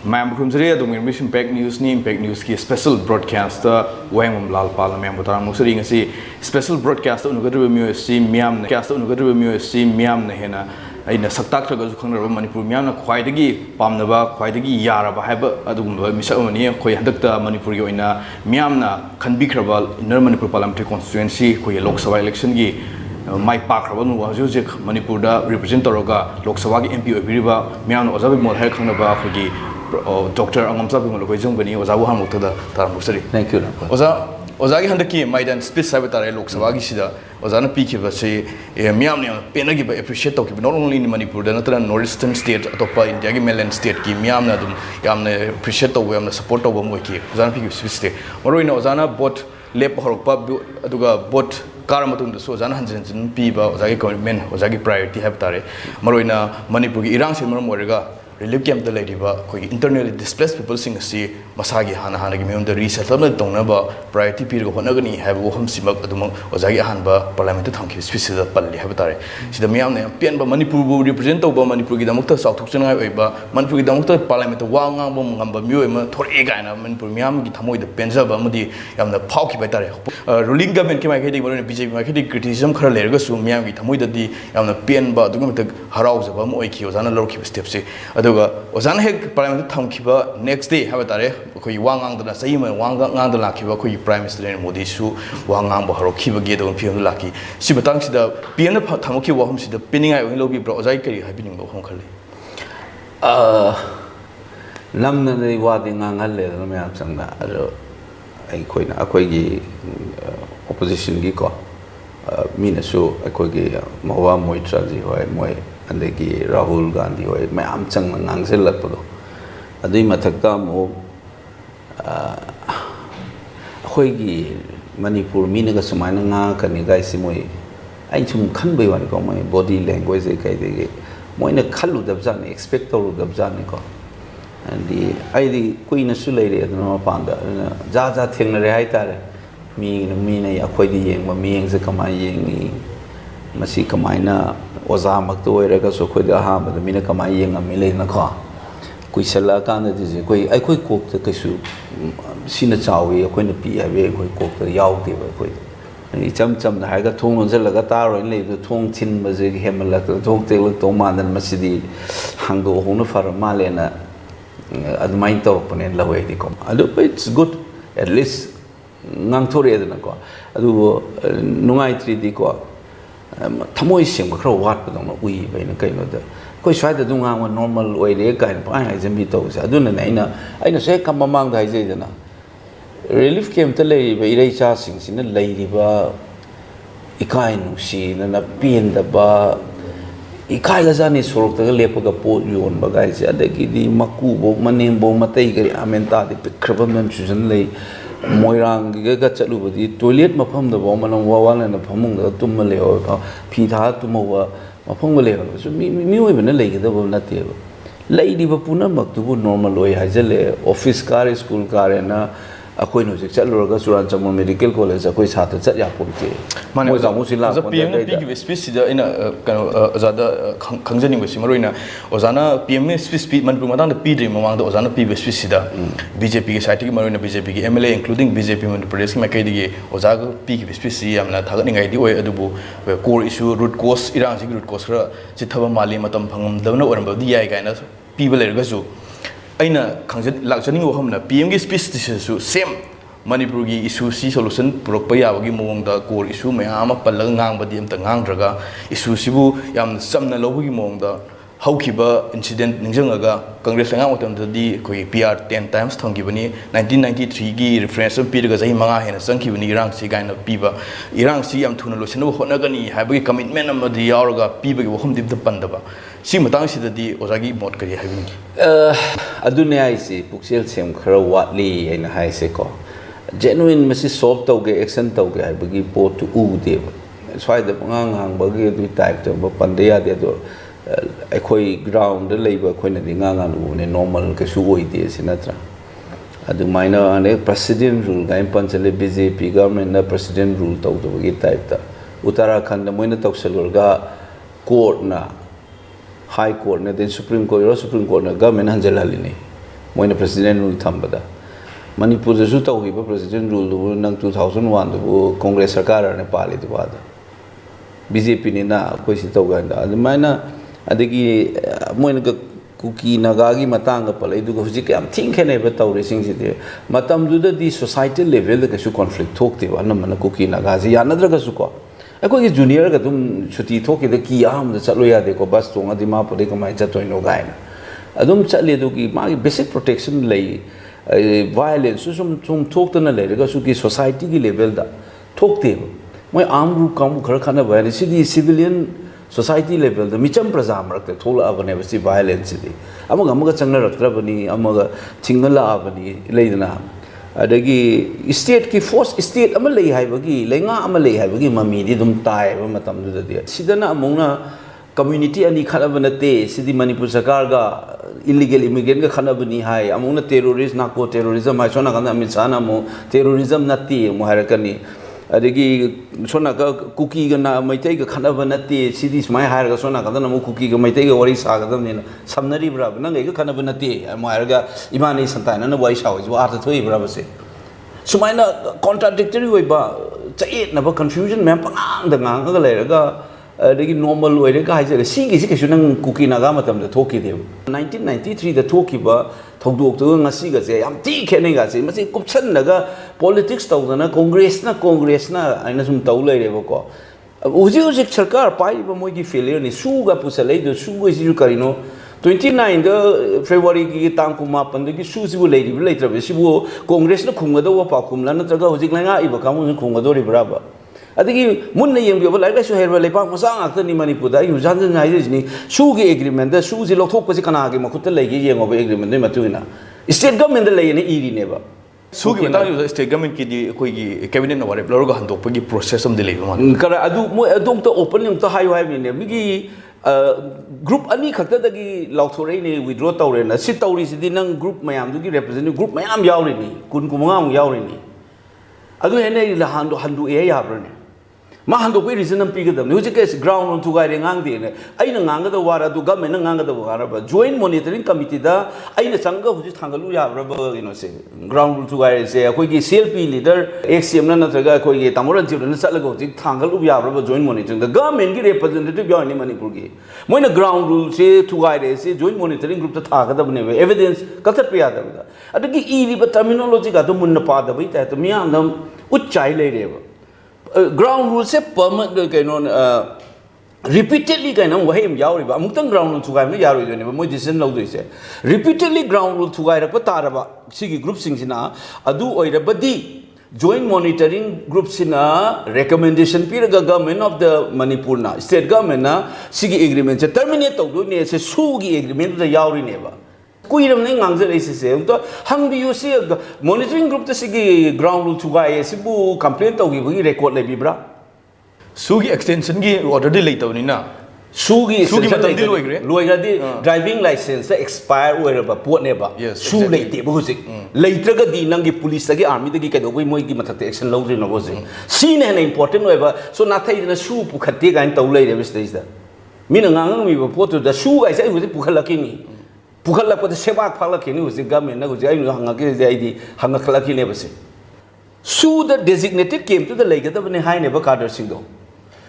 Ma'am, mission Impact News ni Impact News ki special broadcaster Wang Lal Pal Ma'am butang musari ngasi special broadcaster unugadu MUSC Miam na caster unugadu MUSC Miam na hena ai na saktak thraga ju khangna Manipur Miam na khwaidagi pamnaba khwaidagi yaraba haba adugumba misamani khoi handakta Manipur gi oina Miam na khanbikhraba inner Manipur parliamentary constituency khoi Lok Sabha election gi mai pakraba nu hojik Manipur da represent toroga Lok Sabha gi MP obiriba Miam na ojabi Bimol hai khangnaba khoi gi Dr. Angomcha Bimol Akoijam gani oza wuhan muktada taram musari. Thank you. Oza gi handaki maidan speech sabe tare Lok Sabha gi sida oza na piki ba se miam ne penagi ba appreciate toki not only in Manipur da natra northeastern state atopa India gi mainland state ki miam na dum yamne appreciate to yamne support to mo ki oza na piki speech ste maroina oza na bot lep horokpa aduga bot Karamatun the Sozan Hansen Piba, Ozagi commitment, Ozagi priority have tare, Maroina, Manipur, Iran Simon Moriga, relief camp the lady, internally displaced people sing a sea, Masagi Hana Hanagim, the resettlement Donaba, priority period of Honagani, have Woham Simak, Ozagi Hanba, Parliament Tanki, species of Pali Habatare. See the Miam, Pian, Manipur represent over Manipur Damukta, South Tuxana, Manipur Damukta, Parliament, Wang, Gamba, Muema, Torega, Manipur Miam, Gitamoy, the Penza, Bamudi, and the Pauki Batare. Ruling government came ahead with BJP market criticism, Karalega, Miam, Gitamoy, the Pian, but the Haraus of Moiki, Ozana Loki steps. Ozan Heg Parliament Tamkiba next day Havatare, Wang the Saima, Wang the Laki, Prime Minister Modi Su, Wang Ambo, Kiba Gedo and Pian Laki. Sibatanks the Piana Tamuki Wahams, the pinning I will be Brozaki happening Honkali. Lamna the Wading Angale, Lamsanga, Akoigi opposition Giko, Minasu, Akoigi, Mawa Moitrazi, Moy. And the Rahul Gandhi or my Amchang Angelapo. A day Matakamo Hoigi Manipur Minaga Sumana Kanigai Simoi. I too can't be one my body language. Moina Kalu Dabzan, expector Dabzanico. And the ID Queen Sulady at no panda, Zaza Tingle Mina Akoidi Yang, me and the Kamaying Masika Mina. Ozamak to Erega so could the harm of the Minakamay and a Milena car. Quisella Gana is a quay, I could cook the Kasu, Sinachawi, a quinapia, a very quick cook the Yauti, and he jumped some the Hagaton on Zelagatara and laid the tongue tin Mazig Hemelak, the tongue tail Toman and Masidi, Hango Honofara Malena at the mind open and Laway. I look, it's good, at least Nantoria than a car. I do Nungai 3D. Tamoisim, a crow what on a wee by the kind of the quite try to do one normal way they kind of eyes and betos. I don't know, I know, say come among the Isaiah. Relief came to lay by Rachasings in a lady bar, Ikainu scene and a pin the bar. Ikailazani sort of the lepoga port you on Bagazia, the Gidi Makubo, Manimbo, Matagari, Amenta, the Crabaments and lay. Moirang Gagachalu, the toilet Mapam the woman on Wawan and the Pamunga Tumale or Peter Tumova, Mapongale. So me even a lady that will not tell. Lady Vapuna Maktu normal way, Hazele, office car, school car, and Akoinus, etc. Some medical college, a quiz hat at Yapunte. Man was a Musila, the PM species in a kind of Kanzani with Simarina, Ozana, PM speed, Manpuman, the PD among the Ozana P. Suicida, BJP, citing Marina BJP, MLA, including BJP, Manipur, Makadi, Ozaga, P. species, I'm not targeting idea Adubu, where core issue, root cause, Iran, root cause, Chitava Mali, Matam Pangam, the no one about the Iganas, people Ergazu. Aina Laksani Wohamna, PMG species, same Manipuri issue, solution, Propaya, Gimong, core issue, Mayama, Palangang, Badim, Tangandraga, issue Sibu, Yam Samna Logimong, the Haukiba incident, Ninjangaga, Congress Langatam, the PR 10 times, Tongibani, 1993 reference of Peter Gazimanga and Sankibani, Iran, Sigan of Piba, Iran, Siam Tuna Lucino, Honagani, have a commitment of the Yaroga, Piba, Woham dip the Pandaba. Simatansi the Ozagi Motkari having. Aduna I see, Puxil Sim Kro Watley and High Seco. Genuine Mrs. Soft Toge, accent Toge, I begin port to Ude. That's why the Pangang Bagay do type to Pandea de Akoi ground the labor quinting on a normal Kasu ideas in Atra. Adu minor and a president rule, Gaim Pansele busy, government, a president rule to the type. Uttarakhand, the Moina Toxelurga court na. High Court, then Supreme Court, Supreme Court, government Angelini. मोइन president rule थम्बदा मणिपुर जसु तौहिबा president rule दु नंग 2001 दु कांग्रेस सरकार ने पाली दु बादा बीजेपी ने ना कोई सी तौगांदा अदमाइना अदगी मोइन कुकी नागागी मतंग पलै दु हुजिक याम थिंग खेनेबा तौरे सिंग सिदे मतम दुदा दी सोसाइटी लेवल द कसु कॉन्फ्लिक्ट थोकते वा नमन कुकी नागाजी यानद्रगसु को अखोगी जूनियर का तुम छुट्टी थोके द की याम द चलो यादे को बस तोंगा दिमा पदे कमाय चतोइनो गायना अदुम चले दु की मागी बेसिक प्रोटेक्शन लई वायलेंस सुम थोकतना लेरगसु की सोसाइटी की लेवल दा थोकते मोय आम ग्रुप काम खर खाना बयान सिदी सिविलियन सोसाइटी लेवल द मिचम प्रजा मरक थोला बने बसी वायलेंस सिदी अमग अमग चंगना रक्त्रबनी अमग चिंगला बनी लेदना अदगी स्टेट की फोर्स स्टेट अम लई हाइबगी लेंगा अम लई हाइबगी ममी दी दुम ताय ब मतम दु दे सिदना अमोंगना कम्युनिटी अनि खनब नते सिदी मणिपुर सरकार गा इलीगल इमिग्रेंट गा खनबनी हाय अमोंगना टेररिस्ट नाको टेररिज्म हाय सोना गंदा अमित शाह ना मो टेररिज्म नती मो हारकनी अदगी सोना का कुकी गा ना मैतै गा खनब नते सिदी स्माय हार गा सोना गंदा मो कुकी गा मैतै गा वरी सा गदम ने समनरी ब्रा नंग गा खनब नते मो हारगा इमानी संतान ना वाई साव जो आर्थ थोई ब्रा बसे सुमाइना कॉन्ट्राडिक्टरी होइबा चेत नबा कंफ्यूजन मैम पंगांग द ngang गा लेरगा अदगी नॉर्मल ओइरेगा हाइजे सिगी सि केसु नंग कुकी नागा मतम द थोकी देव 1993 द थोकीबा थौदोक तो ngasi ga se yam ti khene ga se masi kupsan naga politics tawdana congress na aina sum taw leire ba ko uji sarkar pai ba moi gi failure ni su ga pusalei do su go ji karino 29 the February ki tang kuma pan gi su si bu leiri bu leitra be si bu congress na khunga do pa khumla na traga hujik langa iba kamu khunga do ri braba adigi munna yem gi ba lai su herba le pa masa ngak ni manipur da yu jan jan ngai ni su gi agreement da su ji lothok pa ji kana gi makut lai gi yeng oba agreement ni matuina state government da lai ni iri ne ba su gi ta state government ki di koi gi cabinet na ware blor ga handok pa gi process am de lai ba kara adu mo adom to open to hayu hai ni ne mi gi group ani khakta da gi lauthorei ne withdraw tawre na si tawri si di nang group mayam du gi representative group mayam yawri ni kun kumanga am yawri ni adu hene la handu e ya bra ne ma hando pe reason am piga dam hujik es ground on to ga re ngang de ne aina ngang da wara du government ngang da wara ba joint monitoring committee da aina changa hujik thangalu ya bra ba you know se ground to ga re se akoi gi CLP leader XCM na na traga akoi gi tamoran ji na chala ga hujik thangalu ya bra ba joint monitoring da government gi representative ya ni manipur gi moina ground rule se to ga re se joint monitoring group ta thaga da bne evidence kathat pe ya da adagi e ri ba terminology ga to munna pa da bai ta to miya nam uchchai le re ba ground rule se permanent kaino repeatedly kaino wahim yauri ba amutang ground rule thugai me yaroi done ba moi decision lau doi se repeatedly ground rule thugai ra pa taraba sigi group sing sina adu oira badi joint monitoring group sina recommendation piraga government of the Manipur na state government na sigi agreement se terminate tau do ne se su gi agreement da yauri ne ba kuiram ne ngangje reise se to hang bi use monitoring group ta sigi ground rule thugai sibu complaint tau gi bu record le bi bra su gi extension gi order de lei tawni na su gi matam di loi ga di driving license expire oira ba pot ne ba su lei te bu husik leitraga di nang gi police gi army gi ka do boi moi gi mathak action lo ri no bo se si ne na important oiba so na thai na su pu khatte ga tau lei re stage da mina ngang mi ba pot da su ga sai husik pu khalaki ni Pukhalak pada sebak phalak ini usi government na usi ayu hangak ini jadi hangak phalak ini apa sih? Su the designated came to the lake itu benih hai ne ba kader singdo.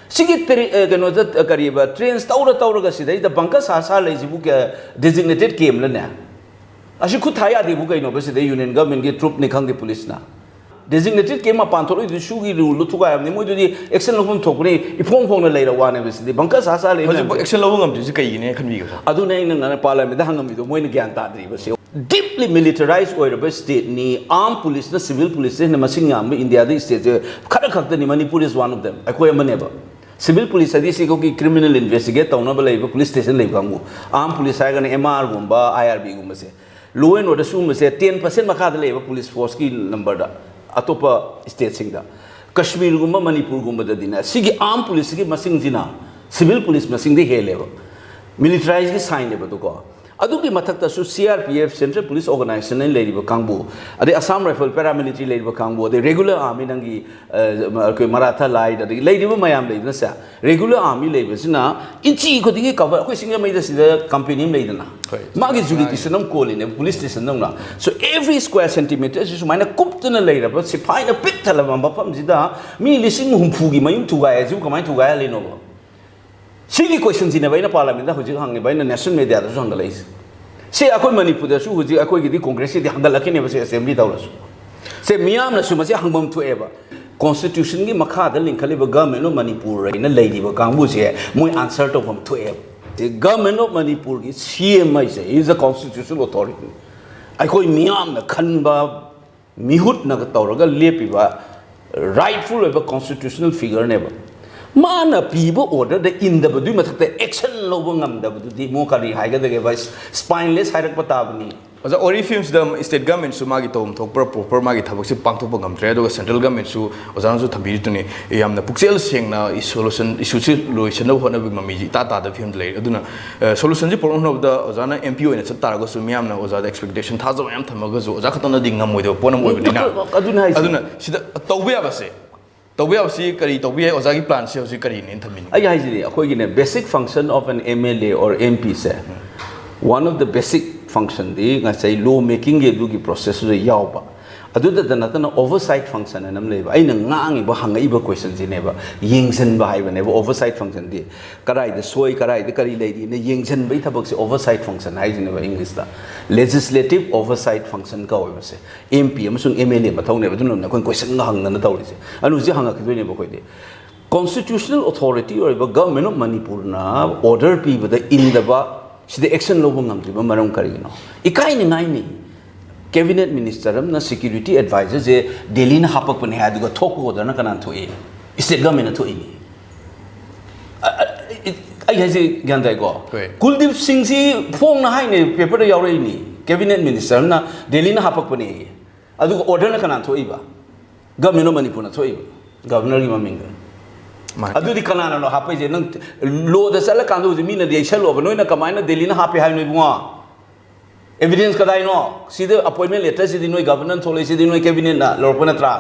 Sikit teri keno jat kariba trains taura ka sida itu bangka sasa lagi jibu ke designated came lah ne. Asyik khud hai adi buka ino besi the union government ke troop ni khang di police na. Designated came apa anthoro itu su gi rule tu ka amne moi jadi action lokum thokni ifong phong na leira wane besi the bangka sasa lagi. Hajuk action lokum am tu kai ne khan bi ka. Adu nei nang na parliament dah hangam itu moi ne gyan ta dri besi. Deeply militarized oira state ni armed police na civil police na masing am India the state khara khakta ni Manipur is one of them. Akoijam ne ba. Civil police adi si ko ki criminal investigate tauna ba leiba police station leiba ngu. Armed police ai ga MR gumba IRB gumba se. Law and order sum se 10% makha da leiba police force ki number da. Atopa state sing da Kashmir gumba Manipur gumba da dina sigi armed police ki masing jina civil police masing de he level militarized ki sign le ba to ko ꯑꯗꯨꯒꯤ ꯃꯊꯛꯇꯁꯨ CRPF Central Police Organization ꯂꯩꯔꯤꯕ ꯀꯥꯡꯕꯨ ꯑꯗꯩ Assam Rifle Paramilitary ꯂꯩꯔꯤꯕ ꯀꯥꯡꯕꯨ ꯑꯗꯩ Regular Army ꯅꯪꯒꯤ Maratha Light ꯑꯗꯩ ꯂꯩꯔꯤꯕ ꯃꯌꯥꯝ ꯂꯩꯗꯅ ꯁꯦ Regular Army ꯂꯩꯕꯁꯤꯅ ꯏꯟꯆꯤ ꯈꯨꯗꯤꯡꯒꯤ ꯀꯚꯔ ꯑꯩꯈꯣꯏ ꯁꯤꯡꯖꯃꯩꯗ ꯁꯤꯗ ꯀꯝꯄꯦꯅꯤ ꯑꯃ ꯂꯩꯗꯅ ꯃꯥꯒꯤ jurisdiction ꯑꯃ ꯀꯣꯜꯂꯤꯅꯦ police station ꯅꯪꯅ so every square centimeter ꯁꯤ ꯁꯨꯃꯥꯏꯅ ꯀꯨꯞꯇꯅ ꯂꯩꯔꯕ ꯁꯤꯐꯥꯏꯅ ꯄꯤꯛ ꯊꯜꯂꯕ ꯃꯐꯝꯁꯤꯗ ꯃꯤ 50,000ꯒꯤ ꯃꯌꯨꯝ ꯊꯨꯒꯥꯏꯔꯁꯨ ꯀꯃꯥꯏꯅ ꯊꯨꯒꯥꯏꯍꯜꯂꯤꯅꯣꯕ ꯁꯤꯒꯤ ꯀ꯭ꯋꯦꯁꯟꯁꯤꯅꯦꯕ ꯑꯩꯅ ꯄꯥꯔꯂꯤꯌꯥꯃꯦꯟꯗ ꯍꯧꯖꯤꯛ ꯍꯪꯉꯤꯕ ꯑꯩꯅ ꯅꯦꯁꯅꯦꯜ ꯃꯦꯗꯤꯌꯥꯗꯁꯨ ꯍꯪꯒꯠꯂꯛꯏꯁꯦ ꯁꯤ ꯑꯩꯈꯣꯏ ꯃꯅꯤꯄꯨꯔꯗꯁꯨ ꯍꯧꯖꯤꯛ ꯑꯩꯈꯣꯏꯒꯤꯗꯤ ꯀꯣꯡꯒ꯭ꯔꯦꯁꯁꯤꯗꯤ ꯍꯪꯒꯠꯂꯛꯈꯤꯅꯦꯕ ꯁꯤ ꯑꯦꯁꯦꯝꯕ꯭ꯂꯤ ꯇꯧꯔꯁꯨ ꯁꯤ ꯃꯤꯌꯥꯝꯅꯁꯨ ꯃꯁꯤ ꯍꯪꯐꯝ ꯊꯣꯛꯑꯦꯕ ꯀꯣꯟꯁꯇꯤꯇ꯭ꯌꯨꯁꯟꯒꯤ ꯃꯈꯥꯗ ꯂꯤꯡꯈꯠꯂꯤꯕ ꯒꯚꯔꯟꯃꯦꯟ ꯑꯣꯐ ꯃꯅꯤꯄꯨꯔ ꯍꯥꯏꯅ ꯂꯩꯔꯤꯕ ꯀꯥꯡꯕꯨꯁꯦ ꯃꯣꯏ ꯑꯟꯁꯔ ꯇꯧꯐꯝ ꯊꯣꯛꯑꯦꯕ ꯒꯚꯔꯟꯃꯦꯟ ꯑꯣꯐ ꯃꯅꯤꯄꯨꯔꯒꯤ CM ꯍꯥꯏꯁꯦ ꯏज ꯑ ꯀꯣꯟꯁꯇꯤꯇ꯭ꯌꯨꯁꯅꯦꯜ ꯑꯣꯊꯣꯔꯤꯇꯤ ꯑꯩꯈꯣꯏ ꯃꯤꯌꯥꯝꯅ ꯈꯟꯕ ꯃꯤꯍꯨꯠꯅꯒ ꯇꯧꯔꯒ ꯂꯦꯞꯄꯤꯕ ꯔꯥꯏꯠꯐꯨꯜ ꯑꯣꯏꯕ ꯀꯣꯟꯁꯇꯤꯇ꯭ꯌꯨꯁꯅꯦꯜ ꯐꯤꯒꯔꯅꯦꯕ ꯃꯥꯅ ꯄꯤꯕ ꯑꯣꯔꯗꯔꯗ ꯏꯟꯗꯕꯗꯨꯒꯤ ꯃꯊꯛꯇ ꯑꯦꯛꯁꯟ ꯂꯧꯕ ꯉꯝꯗꯕꯗꯨꯗꯤ ꯃꯣ ꯀꯔꯤ ꯍꯥꯏꯒꯗꯒꯦꯕ ꯁ꯭ꯄꯥꯏꯟꯂꯦꯁ ꯍꯥꯏꯔꯛꯄ ꯇꯥꯕꯅꯤ ꯑꯣꯖꯥ ꯑꯣꯔꯤꯐꯤꯝꯁꯗ ꯁ꯭ꯇꯦꯠ ꯒꯚꯔꯟꯃꯦꯟꯠꯁꯨ ꯃꯥꯒꯤ ꯇꯧꯐꯝ ꯊꯣꯛꯄ ꯄ꯭ꯔꯣꯄꯔ ꯃꯥꯒꯤ ꯊꯕꯛꯁꯦ ꯄꯥꯡꯊꯣꯛꯄ ꯉꯝꯗ꯭ꯔꯦ ꯑꯗꯨꯒ ꯁꯦꯟꯇ꯭ꯔꯦꯜ ꯒꯚꯔꯟꯃꯦꯟꯠꯁꯨ ꯑꯣꯖꯥꯅꯁꯨ ꯊꯝꯕꯤꯔꯤꯗꯨꯅꯤ ꯌꯥꯝꯅ ꯄꯨꯛꯆꯦꯜ ꯁꯦꯡꯅ ꯁꯣꯂꯨꯁꯟ ꯏꯁꯨꯁꯤ ꯂꯣꯏꯁꯤꯟꯅꯕ ꯍꯣꯠꯅꯕꯒꯤ ꯃꯃꯤꯁꯤ ꯏꯇꯥ ꯇꯥꯗꯕ ꯐꯤꯕꯝꯗ ꯂꯩꯔꯦ ꯑꯗꯨꯅ ꯁꯣꯂꯨꯁꯟꯁꯤ ꯄꯨꯔꯛ ꯍꯣꯠꯅꯕꯗ ꯑꯣꯖꯥꯅ MP ꯑꯣꯏꯅ ꯆꯠ ꯇꯥꯔꯒꯁꯨ ꯃꯤꯌꯥꯝꯅ ꯑꯣꯖꯥꯗ ꯑꯦꯛꯁꯄꯦꯛꯇꯦꯁꯟ ꯊꯥꯖꯕ ꯃꯌꯥꯝ ꯊꯝꯃꯒꯁꯨ ꯑꯣꯖꯥ ꯈꯛꯇꯅꯗꯤ ꯉꯝꯃꯣꯏꯗꯕ ꯄꯣꯠ ꯑꯃ ꯑꯣꯏꯕꯅꯤꯅ ꯑꯗꯨꯅ ꯁꯤꯗ ꯇꯧꯕ ꯌꯥꯕꯁꯦ ꯇꯧꯕ ꯌꯥꯕꯁꯤ ꯀꯔꯤ ꯇꯧꯕ ꯌꯥꯏ ꯑꯣꯖꯥꯒꯤ ꯄ꯭ꯂꯥꯟꯁꯤ ꯍꯧꯖꯤꯛ ꯀꯔꯤꯅꯦꯅ ꯊꯝꯕꯤꯅꯤ ꯑꯩ ꯍꯥꯏꯖꯤꯅꯤ ꯑꯩꯈꯣꯏꯒꯤꯅꯦ basic function of an MLA or MP ꯁꯦ one of the basic function di ngasai law making ge du gi process ro yaw ba aduda da natana oversight function anam leba aina ngangi ba hangai ba question ji ne ba yingsen ba hai ba ne ba oversight function di karai da soi karai da kari lei di ne yingsen bai thabak se oversight function hai ji ne ba english da legislative oversight function ka oi ba se MP amasung MLA ma thau ne ba dun na kon question nga hang na tawri se anu ji hanga ki ne ba koi de constitutional authority or government of Manipur na order pi ba da in da ba sida action lobo ngamdri ba maram karigino ikai ni ngai ni cabinet minister amna security advisor je Delhi na hapak pane ha duga thok order na kanan thoi state government na thoi ni ai haje gyan dai go Kuldip Singh si phong na hai ne paper da yaw rai ni cabinet minister na Delhi na hapak pane adu order na kanan thoi ba government of Manipur na thoi governor gi maming adudi kanana no hapai je nang lo da sala kandu je mina de salo ba noina kamaina Delhi na hapai hai noi bunga evidence kadai no sida appointment letter sidi noi governor thole sidi noi cabinet na lorpana tra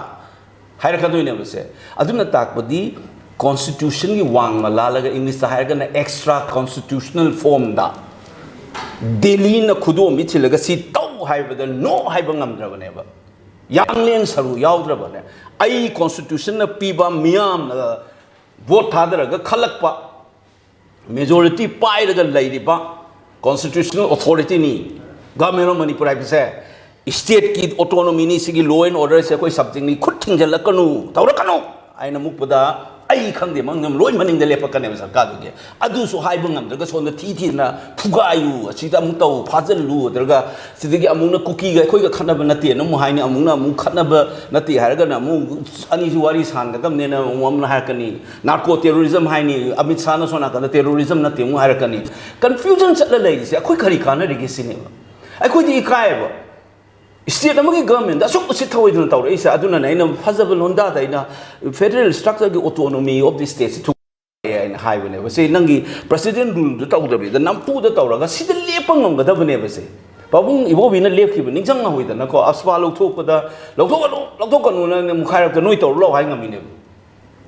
haira kandu ne base aduna takpadi constitution gi wang ma lalaga english ta haira na extra constitutional form da Delhi na khudo mi chilaga si tau haiba da no haiba ngamdra ba ne ba yangleng saru yaudra ba ne ai constitution na piba miyam na vote thadaraga khalakpa majority pairaga lairiba constitutional authority ni government of Manipur aise state ki autonomy ni sigi law and order se koi subject ni khut thingjalakanu tawrakanu aina mukpada ai khangde mangam loi maning de lepakane sarkar ge adu su haiba ngam daga sonda thi na phugayu asida mu taw phajal lu daga sidigi amuna cookie ga khoi ga khanaba nati na mu haini amuna mu khanaba nati haraga na mu ani ju wari san ga dam ne na mu na harakani narco terrorism haini Amit Shah na sona ka terrorism nati mu harakani confusion chatla lai se khoi khari kana rigi sine ai khoi di kai ba state amagi government da sok sit thawai dun tawra isa aduna na ina fazable honda da ina federal structure gi autonomy of the state to in highway ne se nangi president rule da tawda da nampu da tawra ga sida lepang ngam ga da bane ba se babung ibo bi na lep ki ba ningjang na hoida na ko aspa lo thok da lo thok ka no na mukharak da noi taw lo hai ngam ne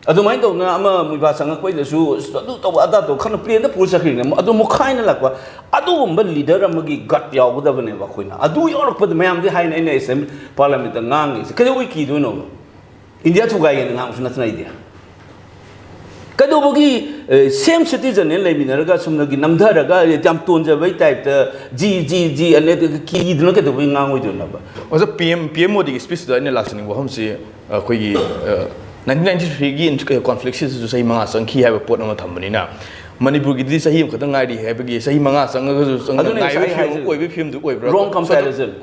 adu mai do na ama muiba sang koi da su adu taw ada to khana plane da pul sakhi ne adu mukhai na lakwa adu ba leader amagi gut yaw da bane ba khoina adu yorok pa mayam di hai na ina SM parliament da ngang se kado wi ki do no India to ga yen ngang usna tna idea kado bogi same citizen ne lai minara ga sumna gi namdara ga jam tonja bai type ta ji ane ki idno ke do ngang oi do na ba oza PM modi speech da ne laksani wa hamsi khoi gi 1993 gi conflict si su sai manga sang khi ha ba pot ma thambani na Manipur gi di sahi khata ngai ri ha ba gi sahi manga sang ga su sang ngai ba film oi ba film du oi bra wrong comparison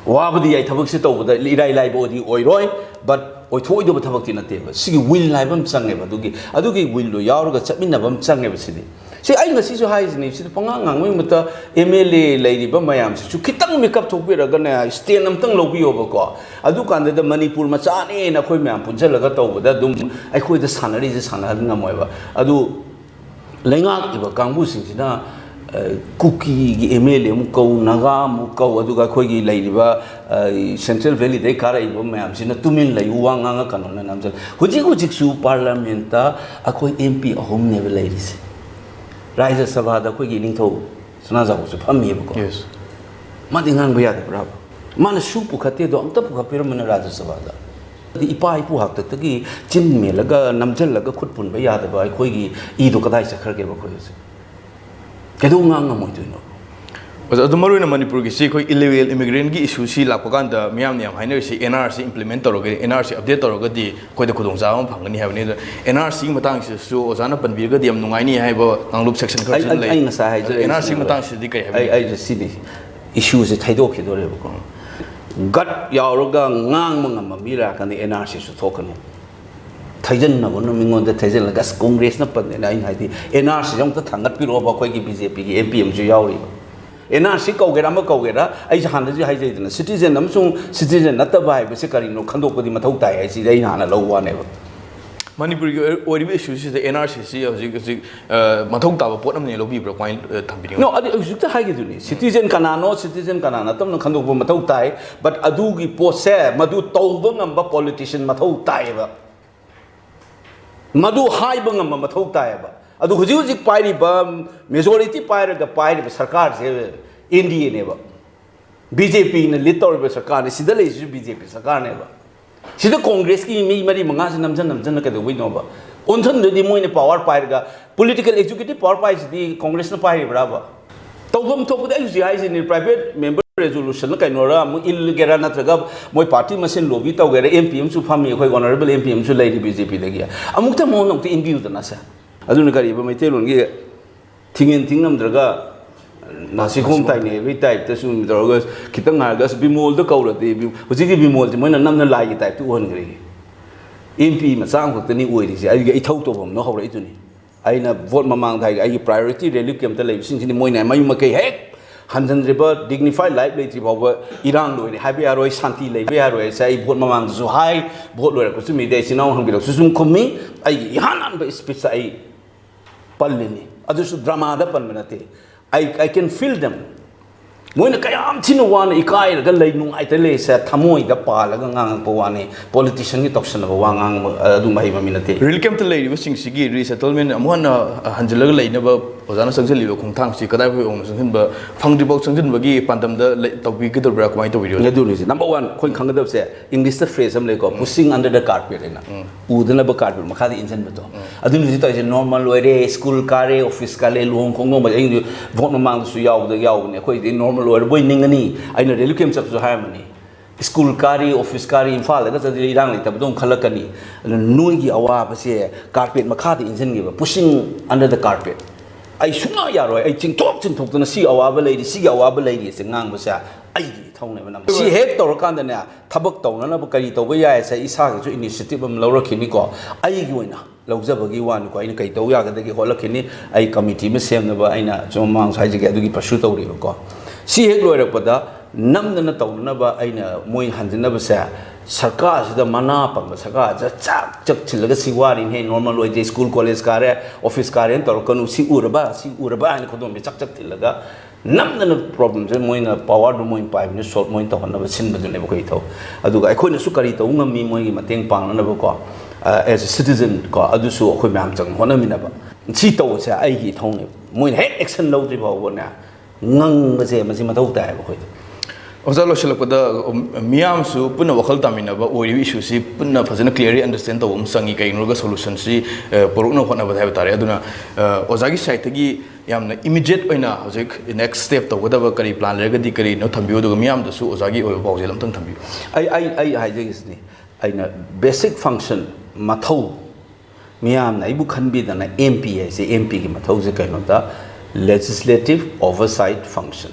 wa ba di ai thabak si tawda irai lai bo di oi roi but oi thoi do ba thabak ti na te ba sigi will lai bam sang ne ba adugi will do yaur ga chapmin na bam sang ne ba sidi si ai ngasi su hai ni si pangang ngang mai mata MLA lai ri ba mayam si kitang makeup thok bi ra ga na stand am tang lo bi yo ba ko adu kan da Manipur ma cha ne na khoi myam punjal ga taw ba da dum ai khoi da sanari je sanal na moi ba adu lenga iba kangbu sing sina Cookie, MLA, Muko, Naga, Muko, Aduga Kogi, Lady, Central Valley, they carry ma'ams in a 2 million Wanga Canon and Amsel. Hujixu Parliamenta, Akoi MP, a home never ladies. Rise of Savada, Kogi, Linto, Sanaza was a Pamibuko. Yes. Madingan Biada Bravo. Manasupu Catedo, on top of a pyramid Raja Savada. The Ipai Puhak, the Tagi, Jim Milaga, Namjelaga, Kutpun Bayada by Kogi, Ido Kadaisa Kargeva. Kadungang mo ito no. But at the Marina Manipur, illegal immigrant issue, she la Poganda, Miam, Hiner, NRC implementer, NRC update or the Kodakudonza, Pangani have neither NRC Matangs, so Ozana Panviga, the Amnungani have a Anglup section. NRC Matangs, I just see the issues at Taidoki. Got Yaroga, Nang Mamira, and the NRC should talk on it. Tajan na gono mingon da tajan la gas congress na pan na in haiti NRC jong ta thangat pi ro ba khoi ki BJP ki MPM ju yaw ri NRC ko gera ma ko gera ai han da ju hai jai na citizen nam sung citizen na ta bai ba se kari no khandok ko di mathau tai ai si dai na lo wa ne ba Manipur oribi issue is the NRC si mathau ta ba pot am ne lo bi bro point thambi no adi ju ta hai gi du ni citizen kana na tam no khandok ba mathau tai but adu gi po se madu tau ba ngam ba politician mathau tai ba Madu high bungam Matotaiba. Adu Huzik Piriba, majority pirate the pirate Sarkar, Indian never. BJP in a little bit Sarkar, Sidal is BJP Sarkar never. See the Congress me, Mary Mangas and Namjan the Winova. Unton the Demo power pirga, political executive power pies the congressional pirate brava. Tobum top of the eyes in a private member. Resolution like Nora, Ilgerana Tragab, my party must in Lobita, where MPM to family, honorable MPM to Lady BJP. Amukta Mon of the Indian Nasa. Adunakari, but my tail on here, Ting and Tingam Draga, Nasi home tiny, every type, the soon Dragas, Kitangagas, Bimol the color, they was it Bimol, the man and none like type 200. MP Masang, the new way, I get out of them, no how right to me. I vote Mamang, I priority, they look at the lives in the morning, and my Make heck. Hansan River, dignified life, lady over Iran, happy arroy, Santi, Leviaro, say, Put Mamang Zuhai, Botler, Kusumi, they see now, Susum Kumi, I Hanan by Spisa Palini, others drama the Palminate. I can feel them. When a Kayam Tino Ikai, the late no Itale said Tamoy, the Palagang Powane, politician, the option of Wang Dumai Minate. Really came to lady wishing Sigi resettlement, and one Hanjala lady never was an essentially Kongtang, she could have owns him, but found the box and didn't begin Pantam the week of the break white video. Number one, Queen Kangada said, English the phrase, I'm like pushing under the carpet. Udana carpet, Makadi Insenbato. I don't know if normal way, school carry, office carry, long Congo, but English, Vonamang Suyaw, the Yaw, quite normal. Winning any, I know they look himself to harmony. School carry, office carry in Fala, that's a really young, don't Kalakani, and Nuigi Awa, carpet, Makati in Zengiva, pushing under the carpet. I should not yaro, I think talk to see our lady, see our ladies in Angomcha. I told him, she had Torokandana, Tabak Town, Nabukarito, where I say Isaac initiative of Laura Kiniko. I go in. Logzabagi one, quite a Kaitoya, the Holakini, I committee, Miss Semnova, Ina, John Mounts, I get to give Pashuto Rico. See a glory pada, Namdana Taunaba, Aina, Moy Handanaba sa, Sarkas, the Manapa, Sarkas, Chak, Chilagasiwar in normal way, school, college car, office car, and Torcanu, see Uraba, and Kodomi, Chak Tilaga. Namdana problems, and Moina power, no more in 5 minutes, short point of another symbol to Nebuchadnezzar. I couldn't sukarita, Umami, Moy, Matang Pang, Nabucco, as a citizen, Adusu, Humanton, Honaminaba. Chito was a Aiki Tony, Moin head excellent low river now. Nang Mazimato die. Ozalo Shalapada Miam Su, Puna Wakal Taminaba, or you issue, see, Puna Pazana clearly understand the Sangi Kainoga solution, see, Poruno Honava Havatariaduna, Ozagi Saitagi, Yam, immediate the next step to whatever Kari plan, Legadicari, not Tambu, Miam, the Su Ozagi or Bauzilam Tambu. I just I basic function, Matau, Miam, Naibu can be than an MP, I say MP, Matauza Kainota, legislative oversight function.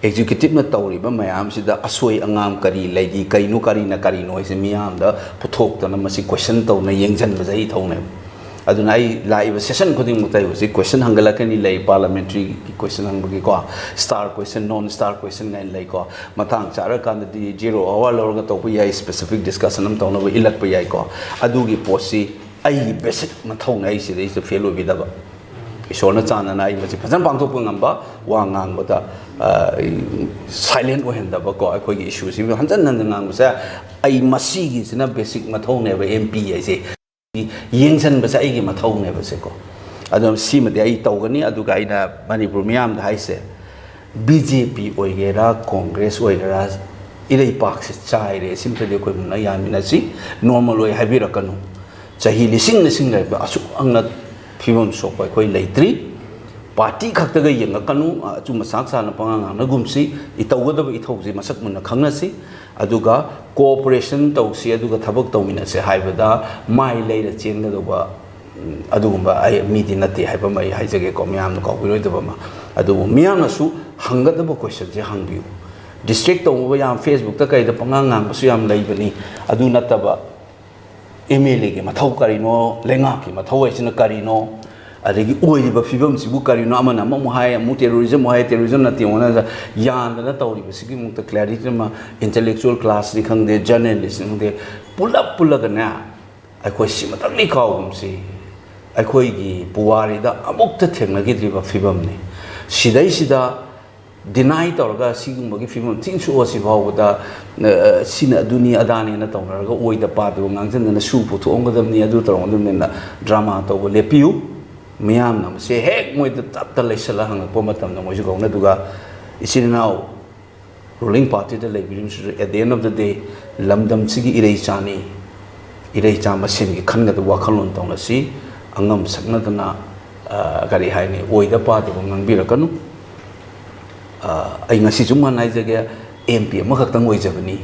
Executive na tauri ba mayam sida asoi angam kari lady kainu kari na kari no ise miyam da puthok ta na masi question taw na yengjan ba jai thau ne aduna ai live session khuding mutai usi question hangala kani lay parliamentary question hanggi ko star question non star question ngai lay ko matang chara kan di 0 hour lor ga to pai specific discussion am taw na ba ilak pai ko adugi posi ai basic na thau ngai ise fail obi da ba ꯏꯁꯣꯔꯅ ꯆꯥꯟꯅꯅ ꯑꯩ ꯃꯁꯤ ꯐꯖꯅ ꯄꯥꯡꯊꯣꯛꯄ ꯉꯝꯕ ꯋꯥ ꯉꯥꯡꯕꯗ silent ꯑꯣꯏꯍꯟꯗꯕꯀꯣ ꯑꯩꯈꯣꯏꯒꯤ ꯏꯁꯨꯁꯤ ꯍꯟꯖꯟ ꯍꯟꯖꯟ ꯉꯥꯡꯕꯁꯦ ꯑꯩ ꯃꯁꯤꯒꯤꯁꯤꯅ ꯕꯦꯁꯤꯛ ꯃꯊꯧꯅꯦꯕ MP ꯍꯥꯏꯁꯦ ꯌꯦꯡꯁꯤꯟꯕꯁꯦ ꯑꯩꯒꯤ ꯃꯊꯧꯅꯦꯕꯁꯦꯀꯣ ꯑꯗꯨꯅ ꯁꯤꯃꯗꯤ ꯑꯩ ꯇꯧꯒꯅꯤ ꯑꯗꯨꯒ ꯑꯩꯅ ꯃꯅꯤꯄꯨꯔ ꯃꯤꯌꯥꯝꯗ ꯍꯥꯏꯁꯦ BJP ꯑꯣꯏꯒꯦꯔꯥ ꯀꯣꯡꯒ꯭ꯔꯦꯁ ꯑꯣꯏꯒꯦꯔꯥ ꯏꯔꯩꯄꯥꯛꯁꯦ ꯆꯥꯏꯔꯦ ꯁꯤꯃꯇꯗꯤ ꯑꯩꯈꯣꯏ ꯃꯨꯟꯅ ꯌꯥꯟꯃꯤꯟꯅꯁꯤ ꯅꯣꯔꯃꯦꯜ ꯑꯣꯏ ꯍꯥꯏꯕꯤꯔꯛꯀꯅꯨ ꯆꯍꯤ ꯂꯤꯁꯤꯡ ꯂꯩꯕ ꯑꯁꯨꯛ ꯌꯥꯝꯅ ꯐꯤꯕꯝ ꯁꯣꯛꯄ ꯑꯩꯈꯣꯏ ꯂꯩꯇ꯭ꯔꯤ ꯄꯥꯔꯇꯤ ꯈꯛꯇꯒ ꯌꯦꯡꯉꯛꯀꯅꯨ ꯑꯆꯨꯝꯕ ꯆꯥꯛ ꯆꯥꯅ ꯄꯉꯥꯡ ꯉꯥꯡꯅꯒꯨꯝꯁꯤ ꯇꯧꯒꯗꯕ ꯏꯊꯧꯁꯤ ꯃꯁꯛ ꯃꯨꯟꯅ ꯈꯪꯅꯁꯤ ꯑꯗꯨꯒ ꯀꯣꯑꯣꯄꯔꯦꯁꯟ ꯇꯧꯁꯤ ꯑꯗꯨꯒ ꯊꯕꯛ ꯇꯧꯃꯤꯟꯅꯁꯤ ꯍꯥꯏꯕꯗ ꯃꯥꯏ ꯂꯩꯔ ꯆꯦꯟꯒꯗꯧꯕ ꯑꯗꯨꯒꯨꯝꯕ ꯑꯩ ꯃꯤꯗꯤ ꯅꯠꯇꯦ ꯍꯥꯏꯕ ꯑꯃ ꯑꯩ ꯍꯥꯏꯖꯒꯦꯀꯣ ꯃꯤꯌꯥꯝꯅ ꯀꯥꯎꯕꯤꯔꯣꯏꯗꯕ ꯑꯃ ꯑꯗꯨꯕꯨ ꯃꯤꯌꯥꯝꯅꯁꯨ ꯍꯪꯒꯗꯕ ꯀꯣꯏꯁꯟꯁꯦ ꯍꯪꯕꯤꯌꯨ ꯗꯤꯁꯇ꯭ꯔꯦꯛ ꯇꯧꯕ ꯌꯥꯝ ꯐꯦꯁꯕꯨꯛꯇ ꯀꯩꯗ ꯄꯉꯥꯡ ꯉꯥꯡꯕꯁꯨ ꯌꯥꯝ ꯂꯩꯕꯅꯤ ꯑꯗꯨ ꯅꯠꯇꯕ MLAꯒꯤ ꯃꯊꯧ ꯀꯔꯤꯅꯣ ꯂꯩꯉꯥꯛꯀꯤ ꯃꯊꯧ ꯍꯥꯏꯁꯤꯅ ꯀꯔꯤꯅꯣ ꯑꯗꯒꯤ ꯑꯣꯏꯔꯤꯕ ꯐꯤꯕꯝꯁꯤꯕꯨ ꯀꯔꯤꯅꯣ ꯑꯃꯅ ꯑꯃꯨꯛ ꯍꯥꯏ ꯑꯃꯨꯛ ꯇꯦꯔꯣꯔꯤꯖꯝ ꯍꯥꯏ ꯇꯦꯔꯣꯔꯤꯖꯝ ꯅꯠꯇꯦ ꯑꯣꯟꯅ ꯌꯥꯟꯗꯅ ꯇꯧꯔꯤꯕꯁꯤꯒꯤ ꯃꯨꯛꯇ ꯀ꯭ꯂꯦꯔꯤꯇꯤ ꯑꯃ ꯏꯟꯇꯦꯂꯦꯛꯆꯨꯋꯦꯜ ꯀ꯭ꯂꯥꯁꯅꯤ ꯈꯪꯗꯦ ꯖꯔꯅꯦꯂꯤꯁꯅꯤ ꯈꯪꯗꯦ ꯄꯨꯜꯂꯒꯅꯦ ꯑꯩꯈꯣꯏ ꯁꯤꯃꯇꯪꯗꯤ ꯀꯥꯎꯒꯨꯝꯁꯤ ꯑꯩꯈꯣꯏꯒꯤ ꯄꯨꯋꯥꯔꯤꯗ ꯑꯃꯨꯛꯇ ꯊꯦꯡꯅꯈꯤꯗ꯭ꯔꯤꯕ ꯐꯤꯕꯝꯅꯤ ꯁꯤꯗꯩꯁꯤꯗ ꯗꯤꯅꯥꯏ ꯇꯧꯔꯒ ꯁꯤꯒꯨꯝꯕꯒꯤ ꯐꯤꯕꯝ ꯊꯤꯡꯁꯨꯑꯁꯤ ꯐꯥꯎꯕꯗ ꯁꯤꯅ ꯑꯗꯨꯅꯤ ꯑꯗꯥꯅꯤꯅ ꯇꯧꯅꯔꯒ ꯑꯣꯏꯗ ꯄꯥꯗꯕ ꯉꯥꯡꯁꯤꯟꯗꯅ ꯁꯨ ꯄꯨꯊꯣꯛꯑꯝꯒꯗꯕꯅꯤ ꯑꯗꯨ ꯇꯧꯔꯝꯒꯗꯕꯅꯤꯅ ꯗ꯭ꯔꯃꯥ ꯇꯧꯕ ꯂꯦꯞꯄꯤꯌꯨ ꯃꯤꯌꯥꯝꯅ ꯃꯁꯤ ꯍꯦꯛ ꯃꯣꯏꯗ ꯇꯞꯇ ꯂꯩꯁꯜꯂ ꯍꯪꯉꯛꯄ ꯃꯇꯝꯗ ꯃꯣꯏꯁꯨ ꯀꯧꯅ ꯑꯗꯨꯒ ꯏꯆꯤꯟ ꯏꯅꯥꯎ ꯔꯨꯂꯤꯡ ꯄꯥꯔꯇꯤꯗ ꯂꯩꯕꯤꯔꯤꯕꯁꯤꯁꯨ at the end of the day ꯂꯝꯗꯝꯁꯤꯒꯤ ꯏꯔꯩꯆꯥꯅꯤ ꯏꯔꯩꯆꯥ ꯃꯁꯦꯟꯒꯤ ꯈꯟꯒꯗꯕ ꯋꯥꯈꯜꯂꯣꯟ ꯇꯧꯅꯁꯤ ꯑꯉꯝ ꯁꯛꯅꯗꯅ ꯀꯔꯤ ꯍꯥꯏꯅꯤ ꯑꯣꯏꯗ ꯄꯥꯗꯕ ꯉꯥꯡꯕꯤꯔꯛꯀꯅꯨ ꯑꯩ ꯉꯁꯤ ꯁꯨꯝ ꯍꯟꯅ ꯍꯥꯏꯖꯒꯦ MP ꯑꯃꯈꯛꯇꯪ ꯑꯣꯏꯖꯕꯅꯤ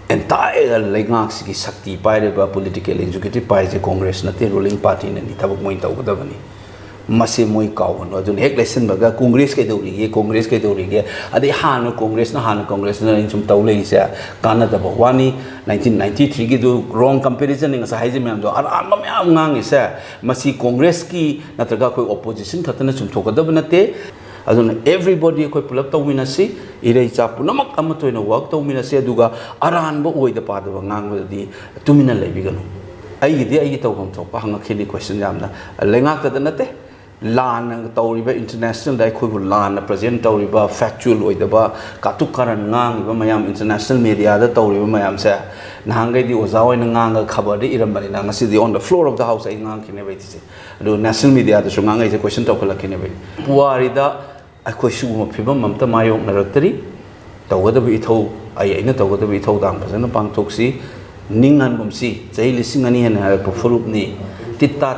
ꯑꯦꯟꯇꯥꯌꯔ ꯂꯩꯉꯥꯛꯁꯤꯒꯤ ꯁꯛꯇꯤ ꯄꯥꯏꯔꯤꯕ ꯄꯣꯂꯤꯇꯤꯀꯦꯜ ꯑꯦꯛꯖꯤꯀ꯭ꯌꯨꯇꯤꯚ ꯄꯥꯏꯔꯤꯁꯦ ꯀꯣꯡꯒ꯭ꯔꯦꯁ ꯅꯠꯇꯦ ꯔꯨꯂꯤꯡ ꯄꯥꯔꯇꯤꯅꯅꯤ ꯊꯕꯛ ꯃꯣꯏ ꯇꯧꯒꯗꯕꯅꯤ ꯃꯁꯤ ꯃꯣꯏ ꯀꯥꯎꯒꯅꯨ ꯑꯗꯨꯅ ꯍꯦꯛ ꯂꯩꯁꯤꯟꯕꯒ ꯀꯣꯡꯒ꯭ꯔꯦꯁ ꯀꯩꯗꯧꯔꯤꯒꯦ ꯑꯗꯩ ꯍꯥꯟꯅ ꯀꯣꯡꯒ꯭ꯔꯦꯁꯅ ꯑꯩꯅ ꯁꯨꯝ ꯇꯧ ꯂꯩꯔꯤꯁꯦ ꯀꯥꯟꯅꯗꯕ ꯋꯥꯅꯤ 1993ꯒꯤꯗꯨ ꯔꯣꯡ ꯀꯝꯄꯦꯔꯤꯖꯟꯅꯤ ꯉꯁꯥꯏ ꯍꯥꯏꯖ ꯃꯌꯥꯝꯗꯣ ꯑꯔꯥꯟꯕ ꯃꯌꯥꯝ ꯉꯥꯡꯉꯤꯁꯦ ꯃꯁꯤ ꯀꯣꯡꯒ꯭ꯔꯦꯁꯀꯤ ꯅꯠꯇ꯭ꯔꯒ ꯑꯩꯈꯣꯏ ꯑꯣꯄꯣꯖꯤꯁꯟ ꯈꯛꯇꯅ ꯆꯨꯝꯊꯣꯛꯀꯗꯕ ꯅꯠꯇꯦ ꯑꯗꯨꯅ ꯑꯦꯚ꯭ꯔꯤꯕꯣꯗꯤ ꯑꯩꯈꯣꯏ ꯄꯨꯂꯞ ꯇꯧꯃꯤꯟꯅꯁꯤ ꯏꯔꯩꯆꯥ ꯄꯨꯝꯅꯃꯛ ꯑꯃꯠꯇ ꯑꯣꯏꯅ ꯋꯥꯔꯛ ꯇꯧꯃꯤꯟꯅꯁꯤ ꯑꯗꯨꯒ ꯑꯔꯥꯟꯕ ꯑꯣꯏꯗ ꯄꯥꯗꯕ ꯉꯥꯡꯕꯗꯗꯤ ꯇꯨꯃꯤꯟꯅ ꯂꯩꯕꯤꯒꯅꯨ ꯑꯩꯒꯤꯗꯤ ꯑꯩꯒꯤ ꯇꯧꯐꯝ ꯊꯣꯛꯄ ꯍꯪꯉꯛꯈꯤꯅꯤ ꯀꯣꯏꯁꯟ ꯌꯥꯝꯅ ꯂꯩꯉꯥꯛꯇꯗ ꯅꯠꯇꯦ ꯂꯥꯟꯅ ꯇꯧꯔꯤꯕ ꯏꯟꯇꯔꯅꯦꯁꯅꯦꯜꯗ ꯑꯩꯈꯣꯏꯕꯨ ꯂꯥꯟꯅ ꯄ꯭ꯔꯖꯦꯟ ꯇꯧꯔꯤꯕ ꯐꯦꯛꯆꯨअल ꯑꯣꯏꯗꯕ ꯀꯥꯇꯨꯛ ꯀꯥꯔꯟ ꯉꯥꯡꯉꯤꯕ ꯃꯌꯥꯝ ꯏꯟꯇꯔꯅꯦꯁꯅꯦꯜ ꯃꯦꯗꯤꯌꯥꯗ ꯇꯧꯔꯤꯕ ꯃꯌꯥꯝꯁꯦ ꯅꯍꯥꯟꯈꯩꯗꯤ ꯑꯣꯖꯥ ꯑꯣꯏꯅ ꯉꯥꯡꯉꯒ ꯈꯕꯔꯗ ꯏꯔꯝꯕꯅꯤꯅ ꯉꯁꯤꯗꯤ ꯑꯣꯟ ꯗ ꯐ꯭ꯂꯣꯔ ꯑꯣꯐ ꯗ ꯍꯥꯎꯁ ꯑꯩ ꯉꯥꯡꯈꯤꯅꯦꯕ ꯑꯩꯁꯦ ꯑꯗꯨ ꯅꯦꯁꯅꯦꯜ ꯃꯦꯗꯤꯌꯥꯗꯁꯨ ꯉꯥꯡꯉꯩꯁꯦ ꯀꯣꯏꯁꯟ ꯇꯧꯈꯠꯂꯛꯈꯤꯅꯦꯕ ꯄꯨꯋꯥꯔꯤꯗ ꯑꯩꯈꯣꯏ ꯁꯤꯒꯨꯝꯕ ꯐꯤꯕꯝ ꯑꯝꯇ ꯃꯥꯌꯣꯛꯅꯔꯛꯇ꯭ꯔꯤ ꯇꯧꯒꯗꯕ ꯏꯊꯧ ꯑꯩꯅ ꯇꯧꯒꯗꯕ ꯏꯊꯧꯗꯥꯡ ꯐꯖꯅ ꯄꯥꯡꯊꯣꯛꯁꯤ ꯅꯤꯡꯍꯟꯒꯨꯝꯁꯤ ꯆꯍꯤ 2000 ꯍꯦꯟꯅ ꯍꯥꯏꯔꯛꯄ ꯐꯨꯔꯨꯞꯅꯤ ꯇꯤꯠꯇꯥ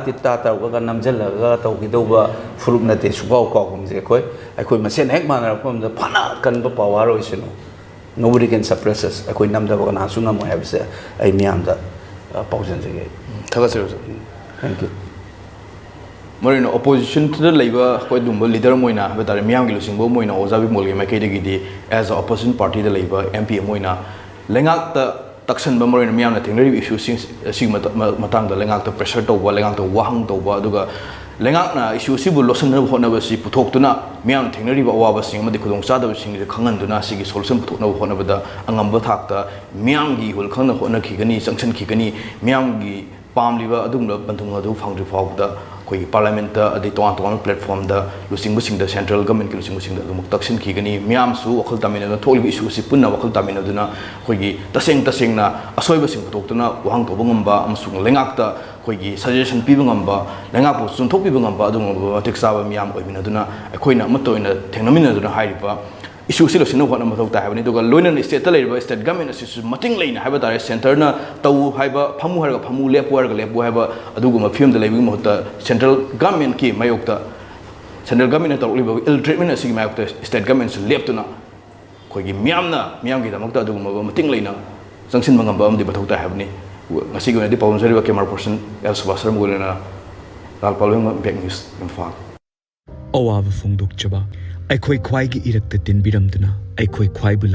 ꯇꯧꯔꯒ ꯅꯝꯁꯤꯜꯂꯒ ꯇꯧꯈꯤꯗꯧꯕ ꯐꯨꯔꯨꯞ ꯅꯠꯇꯦ ꯁꯨꯀꯥꯎ ꯀꯥꯎꯒꯨꯝꯁꯤ ꯑꯩꯈꯣꯏ ꯃꯁꯦꯟ ꯍꯦꯛ ꯃꯥꯟꯅꯔꯛꯄ ꯃꯇꯝꯗ ꯐꯅ ꯀꯟꯕ ꯄꯋꯥꯔ ꯑꯣꯏꯁꯅꯨ ꯅꯣꯕꯣꯗꯤ ꯀꯦꯟ ꯁꯄ꯭ꯔꯦꯁ ꯑꯁ ꯑꯩꯈꯣꯏ ꯅꯝꯗꯕ ꯀꯅꯥꯁꯨ ꯉꯝꯃꯣꯏ ꯍꯥꯏꯕꯁꯦ ꯑꯩ ꯃꯤꯌꯥꯝꯗ ꯄꯥꯎꯖꯦꯟꯖꯒꯦ ꯊꯥꯒꯠꯆꯔꯤ ꯊꯦꯡꯛ ꯌꯨ ꯃꯔꯨꯑꯣꯏꯅ ꯑꯣꯄꯣꯖꯤꯁꯟꯗ ꯂꯩꯕ ꯑꯩꯈꯣꯏ ꯑꯗꯨꯒꯨꯝꯕ ꯂꯤꯗꯔ ꯑꯃ ꯑꯣꯏꯅ ꯍꯥꯏꯕ ꯇꯥꯔꯦ ꯃꯤꯌꯥꯝꯒꯤ ꯂꯨꯆꯤꯡꯕ ꯑꯃ ꯑꯣꯏꯅ ꯑꯣꯖꯥ ꯕꯤꯃꯣꯜꯒꯤ ꯃꯥꯏꯀꯩꯗꯒꯤꯗꯤ ꯑꯦꯖ ꯑ ꯑꯣꯄꯣꯖꯤꯁꯟ ꯄꯥꯔꯇꯤꯗ ꯂꯩꯕ MP ꯑꯃ ꯑꯣꯏꯅ ꯂꯩꯉꯥꯛꯇ ꯇꯛꯁꯟꯕ ꯃꯔꯨꯑꯣꯏꯅ ꯃꯤꯌꯥꯝꯅ ꯊꯦꯡꯅꯔꯤꯕ ꯏꯁꯨꯁꯤꯡ ꯑꯁꯤꯒꯤ ꯃꯇꯥꯡꯗ ꯂꯩꯉꯥꯛꯇ ꯄ꯭ꯔꯦꯁꯔ ꯇꯧꯕ ꯂꯩꯉꯥꯛꯇ ꯋꯥꯍꯪ ꯇꯧꯕ ꯑꯗꯨꯒ ꯂꯩꯉꯥꯛꯅ ꯏꯁꯨ ꯑꯁꯤꯕꯨ ꯂꯣꯠꯁꯤꯟꯅꯕ ꯍꯣꯠꯅꯕꯁꯤ ꯄꯨꯊꯣꯛꯇꯨꯅ ꯃꯤꯌꯥꯝꯅ ꯊꯦꯡꯅꯔꯤꯕ ꯑꯋꯥꯕꯁꯤꯡ ꯑꯃꯗꯤ ꯈꯨꯗꯣꯡꯆꯥꯗꯕꯁꯤꯡꯁꯤ ꯈꯪꯍꯟꯗꯨꯅ ꯁꯤꯒꯤ ꯁꯣꯂꯨꯁꯟ ꯄꯨꯊꯣꯛꯅꯕ ꯍꯣꯠꯅꯕꯗ ꯑꯉꯝꯕ ꯊꯥꯛꯇ ꯃꯤꯌꯥꯝꯒꯤ ꯏꯍꯨꯜ ꯈꯪꯅ ꯍꯣꯠꯅꯈꯤꯒꯅꯤ ꯆꯪꯁꯤꯟꯈꯤꯒꯅꯤ ꯃꯤꯌꯥꯝꯒꯤ ꯄꯥꯝꯂꯤꯕ ꯑꯗꯨꯒꯨꯝꯕ ꯕꯟꯙꯨꯡ ꯑꯗꯨ ꯐꯪꯗ꯭ꯔꯤ ꯐꯥꯎꯕꯗ ꯑꯩꯈꯣꯏꯒꯤ ꯄꯥꯔꯂꯤꯌꯥꯃꯦꯟꯇ ꯑꯗꯩ ꯇꯣꯉꯥꯟ ꯄ꯭ꯂꯦꯠꯐꯣꯔꯝꯗ ꯂꯨꯆꯤꯡꯕꯁꯤꯡꯗ ꯁꯦꯟꯇ꯭ꯔꯦꯜ ꯒꯚꯔꯟꯃꯦꯟꯠꯀꯤ ꯂꯨꯆꯤꯡꯕꯁꯤꯡꯗ ꯑꯗꯨꯃꯛ ꯇꯛꯁꯤꯟꯈꯤꯒꯅꯤ ꯃꯤꯌꯥꯝꯁꯨ ꯋꯥꯈꯜ ꯇꯥꯃꯤꯟꯅꯗꯨꯅ ꯊꯣꯛꯂꯤꯕ ꯏꯁꯨ ꯑꯁꯤ ꯄꯨꯟꯅ ꯋꯥꯈꯜ ꯇꯥꯃꯤꯟꯅꯗꯨꯅ ꯑꯩꯈꯣꯏꯒꯤ ꯇꯁꯦꯡꯅ ꯑꯁꯣꯏꯕꯁꯤꯡ ꯄꯨꯊꯣꯛꯇꯨꯅ ꯋꯥꯍꯪ ꯇꯧꯕ ꯉꯝꯕ ꯑꯃꯁꯨꯡ ꯂꯩꯉꯥꯛꯇ ꯑꯩꯈꯣꯏꯒꯤ ꯁꯖꯦꯁꯟ ꯄꯤꯕ ꯉꯝꯕ ꯂꯩꯉꯥꯛꯄꯨ ꯆꯨꯝꯊꯣꯛꯄꯤꯕ ꯉꯝꯕ ꯑꯗꯨꯒꯨꯝꯂꯕ ꯃꯇꯤꯛ ꯆꯥꯕ ꯃꯤꯌꯥꯝ ꯑꯣꯏꯃꯤꯟꯅꯗꯨꯅ ꯑꯩꯈꯣꯏꯅ ꯑꯃꯠꯇ ꯑꯣꯏꯅ ꯊꯦꯡꯅꯃꯤꯟꯅꯗꯨꯅ ꯍꯥꯏꯔꯤꯕ ꯏꯁꯨ ꯑꯁꯤ ꯂꯣꯏꯁꯤꯟꯅꯕ ꯍꯣꯠꯅꯕ ꯃꯊꯧ ꯇꯥꯏ ꯍꯥꯏꯕꯅꯤ ꯑꯗꯨꯒ ꯂꯣꯏꯅꯅ ꯁ꯭ꯇꯦꯠꯇ ꯂꯩꯔꯤꯕ ꯁ꯭ꯇꯦꯠ ꯒꯚꯔꯟꯃꯦꯟꯠ ꯑꯁꯤꯁꯨ ꯃꯇꯤꯡ ꯂꯩꯅ ꯍꯥꯏꯕ ꯇꯥꯔꯦ ꯁꯦꯟꯇꯔꯅ ꯇꯧ ꯍꯥꯏꯕ ꯐꯝꯃꯨ ꯍꯥꯏꯔꯒ ꯐꯝꯃꯨ ꯂꯦꯞꯄꯨ ꯍꯥꯏꯔꯒ ꯂꯦꯞꯄꯨ ꯍꯥꯏꯕ ꯑꯗꯨꯒꯨꯝꯕ ꯐꯤꯕꯝꯗ ꯂꯩꯕꯒꯤ ꯃꯍꯨꯠꯇ ꯁꯦꯟꯇ꯭ꯔꯦꯜ ꯒꯚꯔꯟꯃꯦꯟꯠꯀꯤ ꯃꯥꯌꯣꯛꯇ ꯁꯦꯟꯇ꯭ꯔꯦꯜ ꯒꯚꯔꯟꯃꯦꯟꯠꯅ ꯇꯧꯔꯛꯂꯤꯕ ꯏꯜ ꯇ꯭ꯔꯤꯠꯃꯦꯟꯠ ꯑꯁꯤꯒꯤ ꯃꯥꯌꯣꯛꯇ ꯁ꯭ꯇꯦꯠ ꯒꯚꯔꯟꯃꯦꯟꯠꯁꯨ ꯂꯦꯞꯇꯨꯅ ꯑꯩꯈꯣꯏꯒꯤ ꯃꯤꯌꯥꯝꯒꯤꯗꯃꯛꯇ ꯑꯗꯨꯒꯨꯝꯂꯕ ꯃꯇꯤꯡ ꯂꯩꯅ ꯆꯪꯁꯤꯟꯕ ꯉꯝꯕ ꯑꯃꯗꯤ ꯃꯊꯧ ꯇꯥꯏ ꯍꯥꯏꯕꯅꯤ ꯉꯁꯤꯒꯤ ꯑꯣꯏꯅꯗꯤ ꯄꯥꯎꯗꯝꯖꯔꯤꯕ ꯀꯦꯃꯦꯔꯥ ꯄꯔꯁꯟ ꯑꯦꯜ ꯁꯨꯕꯥꯁ ꯁꯔꯃꯒ ꯂꯣꯏꯅꯅ ꯂꯥꯜꯄꯥꯜ ꯕꯦꯛ ꯅ꯭ꯌꯨꯁ ꯏꯝꯐꯥꯜ ꯑꯋꯥꯕ ꯐꯣꯡꯗꯣꯛꯆꯕ ꯑꯩꯈꯣꯏ ꯈ꯭ꯋꯥꯏꯒꯤ ꯏꯔꯛꯇ ꯇꯤꯟꯕꯤꯔꯝꯗꯨꯅ ꯑꯩꯈꯣꯏ ꯈ꯭ꯋꯥꯏꯕꯨ